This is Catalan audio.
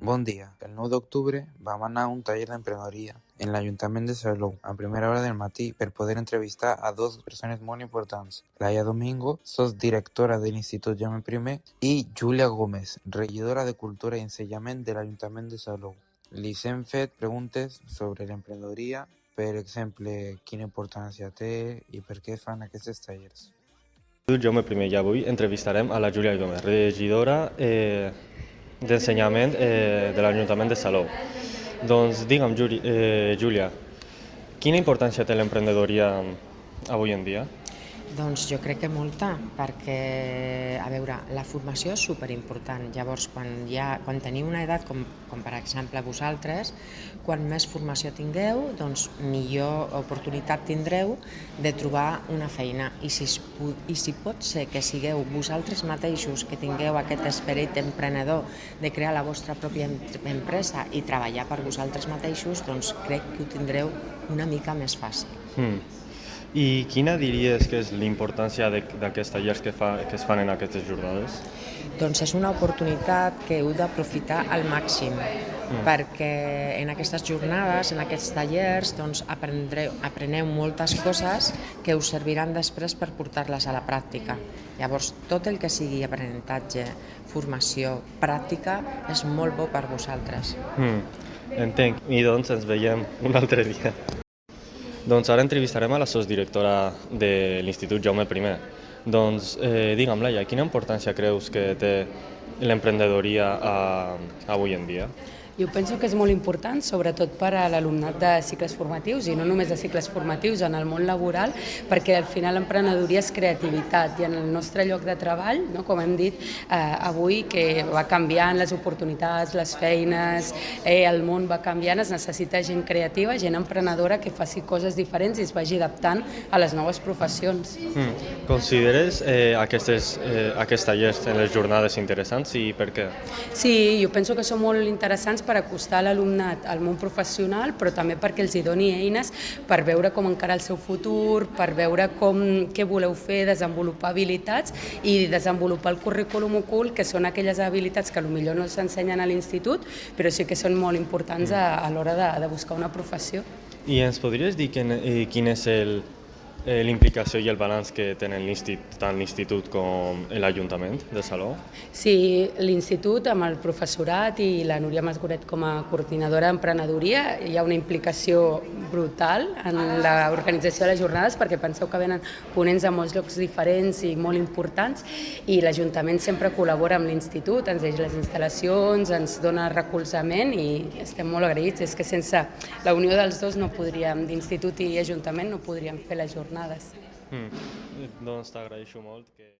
Bon dia. El 9 d'octubre vam anar a un taller d'emprenedoria en l'Ajuntament de Salou a primera hora del matí per poder entrevistar a dues persones molt importants. Laia Domingo, sotsdirectora de l'Institut Jaume I, i Júlia Gómez, regidora de Cultura i Ensenyament de l'Ajuntament de Salou. Li hem fet preguntes sobre l'emprenedoria, per exemple, quina importància té i per què fan aquests tallers. Jaume I i avui entrevistarem a la Júlia Gómez, regidora d'Ensenyament de l'Ajuntament de Salou. Doncs digue'm, Júlia, quina importància té l'emprenedoria avui en dia? Doncs jo crec que molta, perquè, a veure, la formació és superimportant. Llavors, quan teniu una edat com per exemple vosaltres, quan més formació tingueu, doncs millor oportunitat tindreu de trobar una feina. I si pot ser que sigueu vosaltres mateixos, que tingueu aquest esperit emprenedor de crear la vostra pròpia empresa i treballar per vosaltres mateixos, doncs crec que ho tindreu una mica més fàcil. I quina diries que és l'importància d'aquests tallers que es fan en aquestes jornades? Doncs és una oportunitat que heu d'aprofitar al màxim, perquè en aquestes jornades, en aquests tallers, doncs apreneu moltes coses que us serviran després per portar-les a la pràctica. Llavors, tot el que sigui aprenentatge, formació, pràctica, és molt bo per vosaltres. Entenc. I doncs ens veiem un altre dia. Doncs ara entrevistarem a la sotsdirectora de l'Institut Jaume I. Doncs digue'm, Laia, quina importància creus que té l'emprenedoria avui en dia? Jo penso que és molt important, sobretot per a l'alumnat de cicles formatius, i no només de cicles formatius, en el món laboral, perquè al final l'emprenedoria és creativitat, i en el nostre lloc de treball, com hem dit avui, que va canviant les oportunitats, les feines, el món va canviant, es necessita gent creativa, gent emprenedora que faci coses diferents i es vagi adaptant a les noves professions. Consideres aquests tallers en les jornades interessants i per què? Sí, jo penso que són molt interessants per acostar l'alumnat al món professional, però també perquè els hi doni eines per veure com encarar el seu futur, per veure què voleu fer, desenvolupar habilitats i desenvolupar el currículum ocult, que són aquelles habilitats que potser no s'ensenyen a l'institut, però sí que són molt importants a l'hora de buscar una professió. I ens podries dir quin és l'implicació i el balanç que tenen tant l'Institut com l'Ajuntament de Salou? Sí, l'Institut amb el professorat i la Núria Masgoret com a coordinadora d'emprenedoria hi ha una implicació brutal en l'organització de les jornades, perquè penseu que venen ponents de molts llocs diferents i molt importants, i l'Ajuntament sempre col·labora amb l'Institut, ens deixa les instal·lacions, ens dona recolzament i estem molt agraïts. És que sense la unió dels dos d'Institut i Ajuntament no podríem fer les jornades. Doncs t'agraeixo molt que...